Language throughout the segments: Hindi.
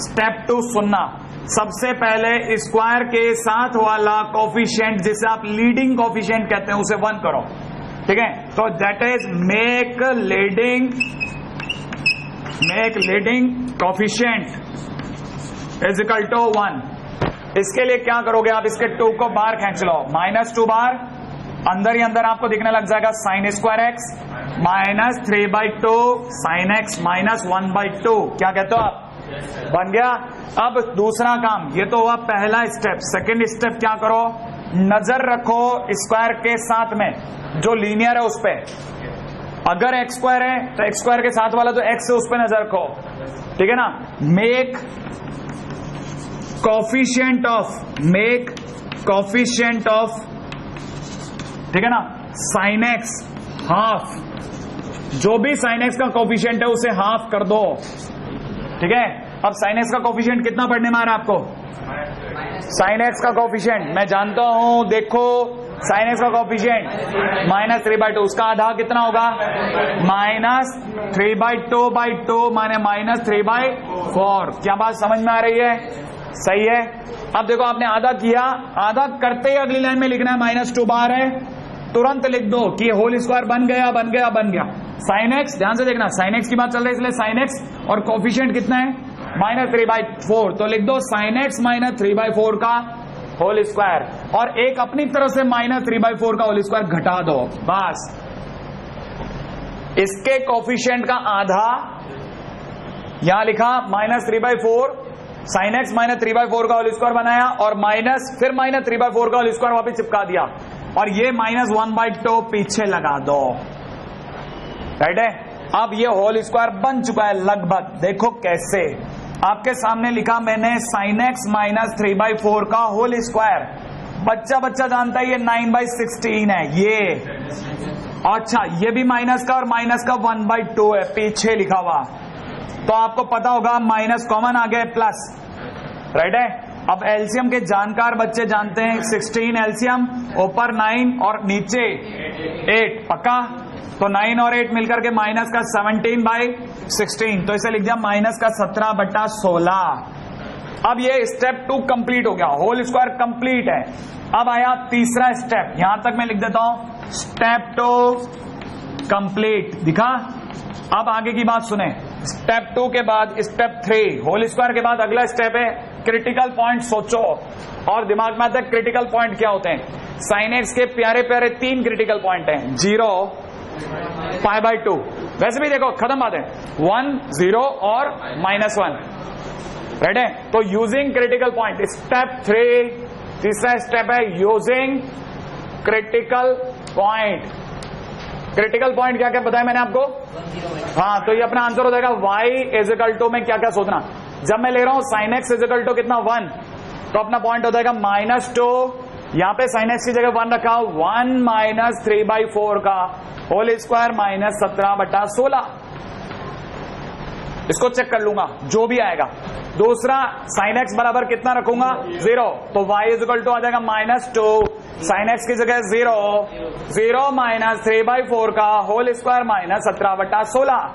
स्टेप 2 सुनना। सबसे पहले स्क्वायर के साथ वाला कोफिशिएंट जिसे आप लीडिंग कोफिशिएंट कहते हैं उसे 1 करो, ठीक है। तो that is make leading coefficient is equal to 1। इसके लिए क्या करोगे आप, इसके 2 को बाहर खींच लो, -2 बार, अंदर ही अंदर आपको दिखने लग जाएगा sin square x minus 3/2 sin x minus 1/2। क्या कहते हो आप, बन गया। अब दूसरा काम, ये तो हुआ पहला स्टेप। सेकंड स्टेप क्या करो, नजर रखो स्क्वायर के साथ में जो लीनियर है उस पे। अगर एक्स स्क्वायर है तो एक्स स्क्वायर के साथ वाला जो एक्स है उस पे नजर रखो, ठीक है ना। मेक कोफिशिएंट ऑफ, ठीक है ना, sin x हाफ, जो भी sin x का कोफिशिएंट है उसे हाफ कर दो, ठीक है। अब sin x का कोफिशिएंट कितना पढ़ने में आ रहा है आपको, sin x का कोफिशिएंट मैं जानता हूं, देखो sin x का कोफिशिएंट -3/2, उसका आधा कितना होगा, -3/2/2 माने -3/4। क्या बात समझ में आ रही है, सही है। अब देखो आपने आधा किया, आधा करते ही अगली लाइन में लिखना है -2 बाहर है, तुरंत लिख दो कि ये होल स्क्वायर बन गया। sin x, ध्यान से देखना, sin x की बात चल रही है इसलिए sin x और कोफिशिएंट कितना है -3/4, तो लिख दो sin x -3/4 का होल स्क्वायर, और एक अपनी तरफ से -3/4 का होल स्क्वायर घटा दो, बस। इसके कोफिशिएंट का आधा यहां लिखा -3/4, sin x -3/4 का होल स्क्वायर बनाया, और फिर -3/4 का होल स्क्वायर वापस चिपका दिया, और ये -1/2 पीछे लगा दो, राइट है। अब ये होल स्क्वायर बन चुका है लगभग, देखो कैसे, आपके सामने लिखा मैंने sin x -3/4 का होल स्क्वायर। बच्चा जानता है ये 9/16 है ये, अच्छा ये भी माइनस का और माइनस का 1/2 है पीछे लिखा हुआ, तो आपको पता होगा माइनस कॉमन आ गया प्लस, राइट है। अब एलसीएम के जानकार बच्चे जानते हैं 16 एलसीएम, ऊपर 9 और नीचे 8, पक्का। तो 9 और 8 मिलकर के माइनस का 17/16, तो इसे लिख दिया माइनस का 17/16। अब ये स्टेप 2 कंप्लीट हो गया, होल स्क्वायर कंप्लीट है। अब आया तीसरा स्टेप, यहां तक मैं लिख देता हूं, स्टेप 2 कंप्लीट, दिखा। अब आगे की बात सुने, स्टेप 2 के बाद स्टेप 3, होल स्क्वायर के बाद अगला स्टेप है क्रिटिकल पॉइंट। सोचो और दिमाग में आता है क्रिटिकल पॉइंट क्या होते हैं। sin x के प्यारे 3 क्रिटिकल पॉइंट हैं, 0, π/2, वैसे भी देखो खत्म बात है, 1, 0 और -1, राइट है। तो यूजिंग क्रिटिकल पॉइंट, स्टेप 3, तीसरा स्टेप है using critical point. Critical point क्या क्या बताया मैंने आपको, हाँ, तो ये अपना आंसर हो जाएगा y = में क्या क्या सोचना। जब मैं ले रहा हूं sin x = कितना 1, तो अपना पॉइंट हो जाएगा -2, यहां पे sin x की जगह 1 रखा, 1 -3/4 का होल स्क्वायर -17/16। इसको चेक कर लूंगा जो भी आएगा। दूसरा sin x बराबर कितना रखूंगा, 0, तो y = आ जाएगा -2, sin x की जगह 0 -3/4 का होल स्क्वायर -17/16।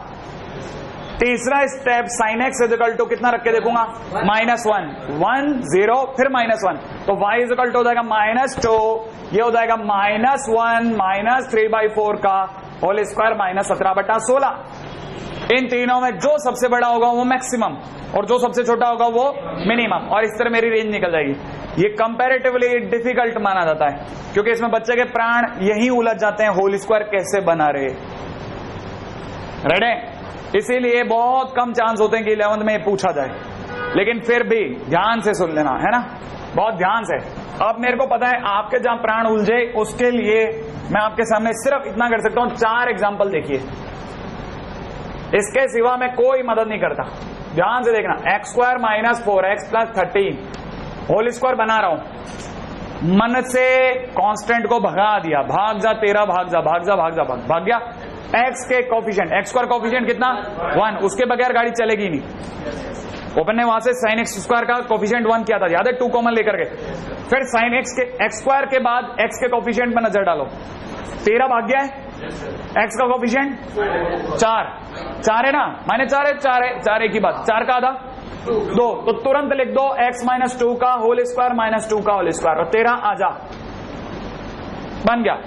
तीसरा स्टेप sin x = कितना रख के देखूंगा, -1, 1, 0 फिर -1, तो y = हो जाएगा -2, ये हो जाएगा -1 -3/4 का होल स्क्वायर -17/16। इन तीनों में जो सबसे बड़ा होगा वो मैक्सिमम और जो सबसे छोटा होगा वो मिनिमम, और इस तरह मेरी रेंज निकल जाएगी। ये कंपैरेटिवली डिफिकल्ट माना जाता है क्योंकि इसमें बच्चे के प्राण यही उलझ जाते हैं, होल स्क्वायर कैसे बना रहे, रेडी। इसीलिए बहुत कम चांस होते हैं कि 11th में पूछा जाए, लेकिन फिर भी ध्यान से सुन लेना है ना, बहुत ध्यान से। अब मेरे को पता है आपके जहां प्राण उलझे, उसके लिए मैं आपके सामने सिर्फ इतना कर सकता हूं, 4 एग्जाम्पल देखिए, इसके सिवा मैं कोई मदद नहीं करता। ध्यान से देखना, x² - 4x + 13 होल स्क्वायर बना रहा हूं, मन से कांस्टेंट को भगा दिया, भाग जा 13, भाग गया। x के कोफिशिएंट, x² कोफिशिएंट कितना 1, उसके बगैर गाड़ी चलेगी नहीं। ओपन ने वहां से sin x² का कोफिशिएंट 1 किया था, याद है, 2 कॉमन लेकर के। फिर sin x² के बाद x के कोफिशिएंट में नजर डालो, 13 भाग गया है, x का कोफिशिएंट 4 है ना, माने 4 है, 4 एक ही बात, 4 का आधा 2, तो तुरंत लिख दो x माइनस 2 का होल स्क्वायर माइनस 2 का होल स्क्वायर, और 13 आ जा, बन गया।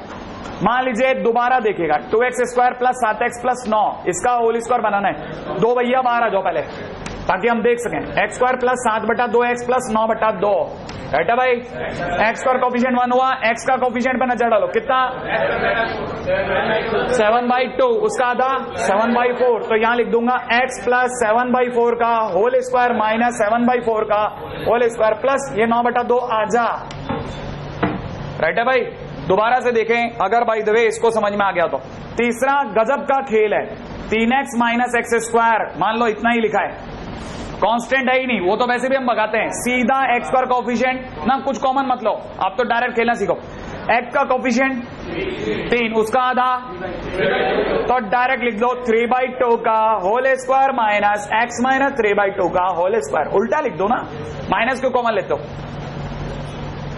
मान लीजिए दोबारा देखिएगा 2x square plus 7x plus 9, इसका होल स्क्वायर बनाना है। 2 भैया बाहर आ जाओ पहले ताकि हम देख सकें। x square plus 7/2x plus 9/2, right है भाई। x स्क्वायर कोफिशिएंट 1 हुआ, x का कोफिशिएंट पे नजर डालो, कितना 7/2, उसका आधा 7/4, तो यहां लिख दूंगा x प्लस 7/4 का होल स्क्वायर माइनस 7/4 का होल स्क्वायर प्लस ये 9/2 आ जा, राइट है भाई। दोबारा से देखें अगर बाय द वे इसको समझ में आ गया तो। तीसरा गजब का खेल है, 3x माइनस एक्स स्क्वायर, मान लो इतना ही लिखा है, कांस्टेंट है ही नहीं, वो तो वैसे भी हम भगाते हैं। सीधा एक्स स्क्वायर कोफिशिएंट ना, कुछ कॉमन मत लो, आप तो डायरेक्ट खेलना सीखो। एक्स का कोफिशिएंट 3, उसका आधा, तो डायरेक्ट लिख दो 3/2 का whole square minus x minus 3/2 का होल स्क्वायर, उल्टा लिख दो ना, माइनस क्यों कॉमन लेते हो?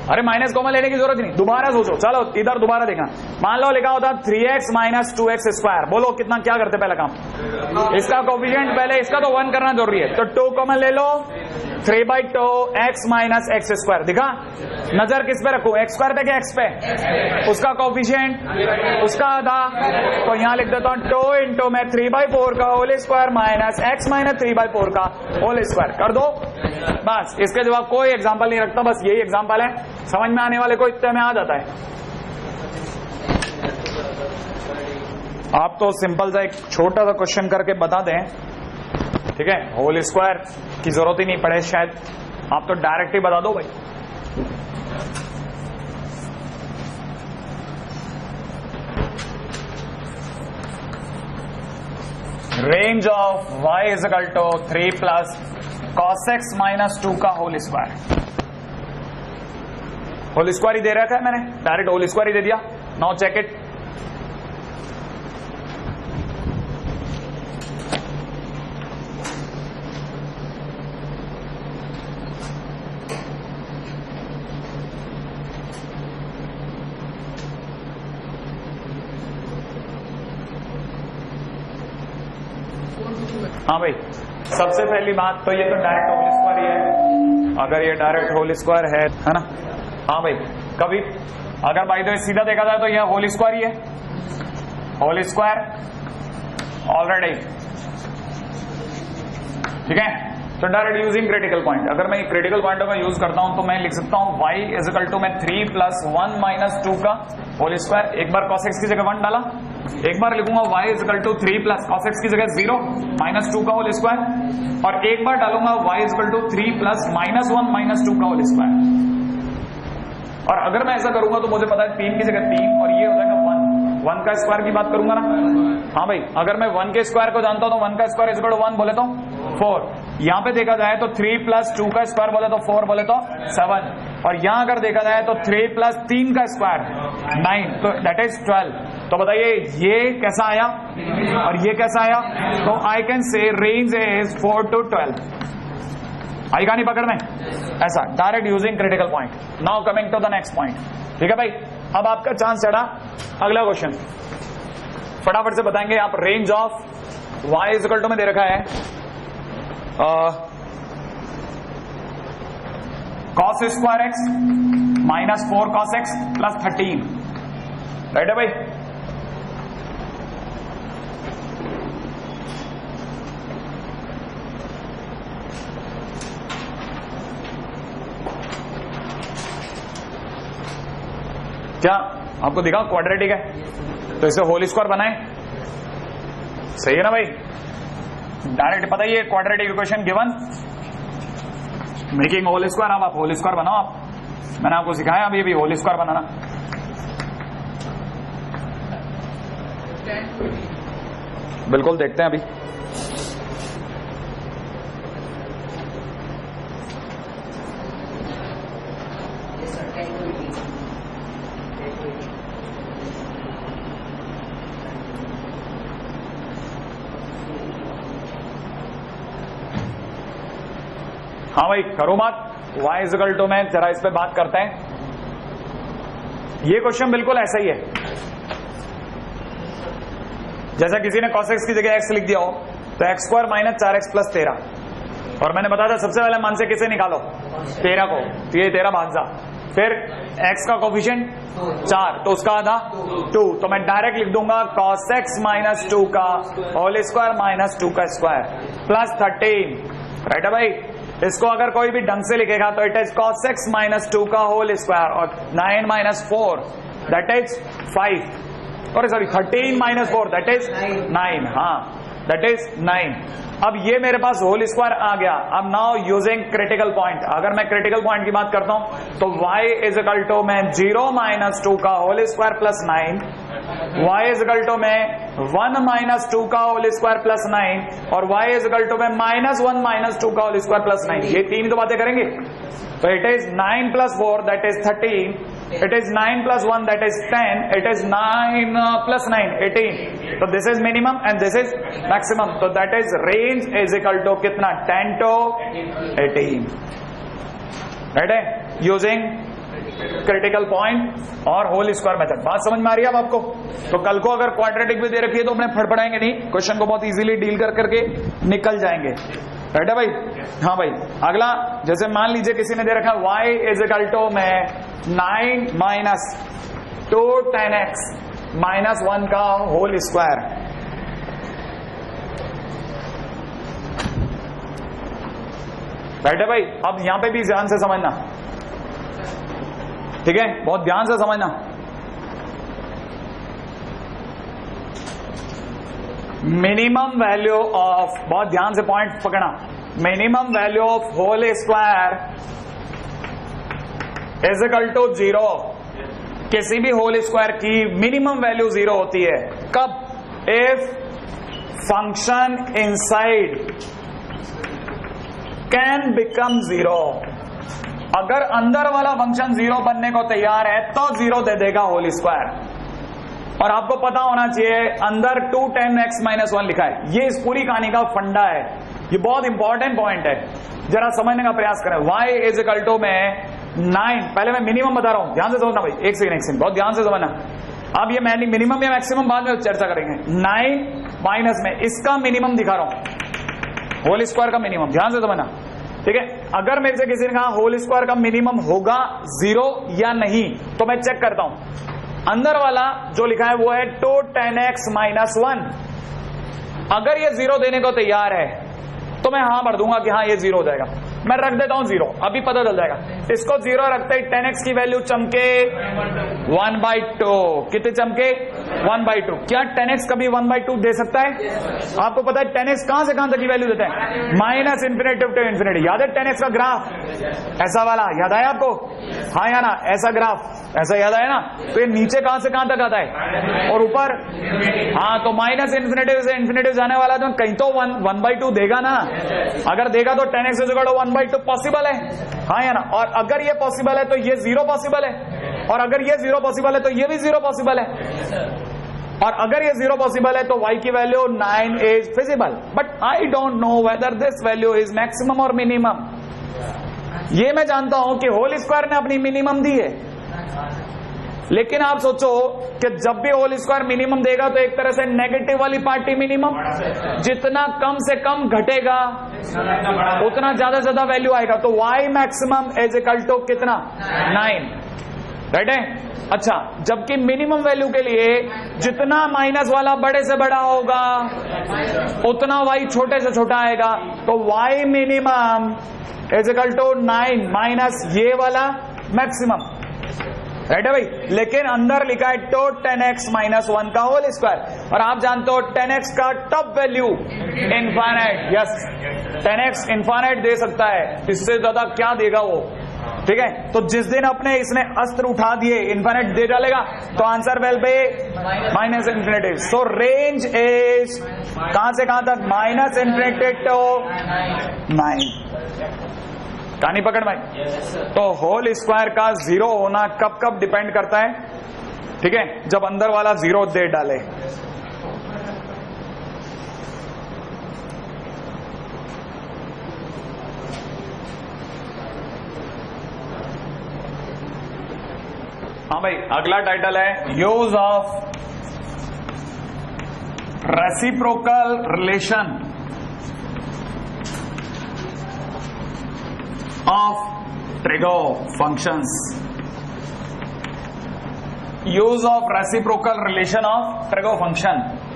अरे माइनस कॉमन लेने की जरूरत नहीं, दोबारा सोचो। चलो इधर दोबारा देखना, मान लो लिखा होता 3x माइनस 2x स्क्वायर, बोलो कितना, क्या करते पहला काम, इसका कोफिशिएंट पहले इसका तो 1 करना जरूरी है, तो 2 कॉमन ले लो, 3/2 x माइनस एक्स स्क्वायर, दिखा नजर किस पे रखो, एक्स स्क्वायर पे क्या एक्स पे, उसका कोफिशिएंट उसका आधा, तो यहां लिख देता हूं 2 इंटू में 3/4 का whole square minus x minus 3/4 का होल स्क्वायर, कर दो बस। इसके जवाब कोई एग्जाम्पल नहीं रखता, बस यही एग्जाम्पल है, समझ में आने वाले को इतने में आ जाता है। आप तो सिंपल सा एक छोटा सा क्वेश्चन करके बता दें, ठीक है, होल स्क्वायर की जरूरत ही नहीं पड़े शायद, आप तो डायरेक्ट ही बता दो भाई। Range of y is equal to 3 plus cos x minus 2 का होल स्क्वायर, होल स्क्वायर ही दे रखा है मैंने, डायरेक्ट होल स्क्वायर ही दे दिया। नाउ चेक इट, हाँ भाई, सबसे पहली बात तो ये तो डायरेक्ट होल स्क्वायर ही है, अगर ये डायरेक्ट होल स्क्वायर है ना, हाँ भाई। कभी अगर बाई द वे सीधा देखा जाए तो यह होल स्क्वायर ही है, होल स्क्वायर ऑलरेडी, ठीक है। तो डायरेक्ट यूजिंग क्रिटिकल पॉइंट, अगर मैं क्रिटिकल पॉइंटों का यूज करता हूं तो मैं लिख सकता हूं y इज इक्वल टू में 3 प्लस 1 माइनस 2 का होल स्क्वायर, एक बार cos x की जगह 1 डाला, एक बार लिखूंगा y is equal to 3 plus cos x की जगह 0 माइनस 2 का होल स्क्वायर, और एक बार डालूंगा y is equal to 3 plus minus 1 minus 2 का होल स्क्वायर। और अगर मैं ऐसा करूंगा तो मुझे पता है 3 की जगह 3 और ये हो जाएगा 1 का स्क्वायर की बात करूंगा ना, हाँ भाई। अगर मैं 1 के स्क्वायर को जानता हूं तो 1 का स्क्वायर इज इक्वल टू 1 बोले तो 4, यहाँ पे देखा जाए तो 3 प्लस 2 का स्क्वायर बोले तो 4 बोले तो 7, और यहाँ अगर देखा जाए तो 3 प्लस 3 का स्क्वायर 9, तो दैट इज 12। तो बताइए ये कैसा आया और ये कैसा आया, तो I can say range is 4 to 12, आई कहानी पकड़ में, ऐसा direct using critical point. Now coming to the next point, ठीक है भाई। अब आपका चांस चढ़ा, अगला क्वेश्चन फटाफट से बताएंगे आप। Range of y is equal to में दे रखा है cos square x minus 4 cos x plus 13, right है भाई। क्या आपको दिखा क्वाड्रेटिक है तो इसे होल स्क्वायर बनाए, सही है ना भाई। डायरेक्ट पता ही है quadratic equation given, making whole square. अब आप होल स्क्वायर बनाओ, आप मैंने आपको सिखाया अभी भी होल स्क्वायर बनाना। बिल्कुल देखते हैं अभी। हाँ भाई करो बात, y इज इक्वल टू में जरा इस पे बात करते हैं। ये क्वेश्चन बिल्कुल ऐसा ही है जैसा किसी ने cos x की जगह x लिख दिया हो, तो x square minus 4x plus 13, और मैंने बताया था सबसे पहले मान से किसे निकालो, 13 को, तो ये 13 भाज्जा, फिर x का कोफिशिएंट 4, तो उसका आधा 2, तो मैं डायरेक्ट लिख दूंगा cos x माइनस 2 का होल स्क्वायर माइनस 2 का स्क्वायर प्लस 13, राइट है भाई। इसको अगर कोई भी ढंग से लिखेगा तो it is cos x minus 2 का होल स्क्वायर और 9 माइनस 4 दैट इज 5, और सॉरी 13 माइनस 4 दैट इज 9, हाँ दैट इज 9। अब ये मेरे पास होल स्क्वायर आ गया। अब नाउ यूजिंग क्रिटिकल पॉइंट, अगर मैं क्रिटिकल पॉइंट की बात करता हूं तो y इज इक्वल टू मैं 0 माइनस 2 का whole square plus 9, y is equal to मैं 1 माइनस 2 का होल स्क्वायर प्लस 9, और y इज इक्वल टू मैं माइनस 1 माइनस 2 का होल स्क्वायर प्लस 9। ये तीन तो बातें करेंगे। तो it is 9 plus 4 that is 13, it is 9 plus 1 that is 10, it is 9 plus 9 18, so this is minimum and this is maximum, so that is range is equal to कितना 10 to 18, right है, using critical point और whole square method। बात समझ में आ रही है अब आपको? तो कल को अगर क्वाड्रेटिक भी दे रखी है तो अपने फड़फड़ाएंगे नहीं, क्वेश्चन को बहुत इजीली डील कर करके निकल जाएंगे, राइट है भाई। हाँ भाई, अगला जैसे मान लीजिए किसी ने दे रखा y इज इक्वल टू में 9 माइनस 2 10x माइनस 1 का होल स्क्वायर, राइट है भाई। अब यहां पे भी ध्यान से समझना, ठीक है, बहुत ध्यान से समझना। मिनिमम वैल्यू ऑफ, बहुत ध्यान से पॉइंट पकड़ना, minimum value of whole square is equal to 0। किसी भी होल स्क्वायर की मिनिमम वैल्यू 0 होती है कब? If function inside can become 0, अगर अंदर वाला फंक्शन 0 बनने को तैयार है तो 0 दे देगा होल स्क्वायर। और आपको पता होना चाहिए अंदर 2 10x माइनस 1 लिखा है, ये इस पूरी कहानी का फंडा है, ये बहुत इंपॉर्टेंट पॉइंट है, जरा समझने का प्रयास करें। y इज इक्वल टू में 9, पहले मैं मिनिमम बता रहा हूं, ध्यान से समझना भाई, एक सेकंड बहुत ध्यान से समझना। अब ये मैंने मिनिमम या मैक्सिमम बाद में चर्चा करेंगे। 9 माइनस में इसका मिनिमम दिखा रहा हूं, होल स्क्वायर का मिनिमम, ध्यान से समझना, ठीक है। अगर मेरे से किसी ने कहा होल स्क्वायर का मिनिमम होगा 0 या नहीं, तो मैं चेक करता हूं। अंदर वाला जो लिखा है वो है 2 10x माइनस 1, अगर ये 0 देने को तैयार है तो मैं हाँ भर दूंगा कि हाँ ये 0 हो जाएगा, मैं रख देता हूं 0, अभी पता चल जाएगा। इसको 0 रखते ही 10x की वैल्यू चमके 1/2, कितने चमके 1/2। क्या 10x कभी 1/2 दे सकता है? आपको पता है 10x कहां से कहां तक की वैल्यू देता है? Minus infinity to infinity. याद है 10x का ग्राफ ऐसा वाला, याद आया आपको? हाँ या ना, ऐसा ग्राफ, ऐसा याद आया ना? तो ये नीचे कहां से कहां तक आता है और ऊपर, हाँ, तो माइनस इन्फिनिटी से इन्फिनिटी जाने वाला तो कहीं तो 1/2 देगा ना। अगर देगा तो 10x 1/2 पॉसिबल है, हाँ या ना? और अगर ये पॉसिबल है तो ये 0 पॉसिबल है, और अगर ये 0 पॉसिबल है तो ये भी 0 पॉसिबल है, और अगर ये 0 पॉसिबल है तो y की value 9 is feasible. But I don't know whether this value is maximum और मिनिमम। ये मैं जानता हूं कि होल स्क्वायर ने अपनी मिनिमम दी है, लेकिन आप सोचो कि जब भी होल स्क्वायर मिनिमम देगा तो एक तरह से नेगेटिव वाली पार्टी मिनिमम, जितना कम से कम घटेगा उतना ज्यादा ज्यादा वैल्यू आएगा। तो y maximum is equal to कितना? 9, राइट है। अच्छा, जबकि मिनिमम वैल्यू के लिए जितना माइनस वाला बड़े से बड़ा होगा उतना y छोटे से छोटा आएगा, तो y minimum is equal to 9 minus ये वाला मैक्सिमम, राइट है भाई। लेकिन अंदर लिखा है तो 10x माइनस 1 का होल स्क्वायर, और आप जानते हो 10x का top value infinite, yes 10x infinite दे सकता है, इससे ज्यादा क्या देगा वो, ठीक है। तो जिस दिन अपने इसने अस्त्र उठा दिए इनफाइनाइट दे डालेगा, तो answer will be minus infinity. So range is कहां से कहां तक? Minus infinity to 9। कहानी पकड़ भाई। तो होल स्क्वायर का 0 होना कब कब डिपेंड करता है? ठीक है, जब अंदर वाला 0 दे डाले। हाँ भाई, अगला टाइटल है use of reciprocal relation of Trigger functions. Use of reciprocal relation of Trigger function.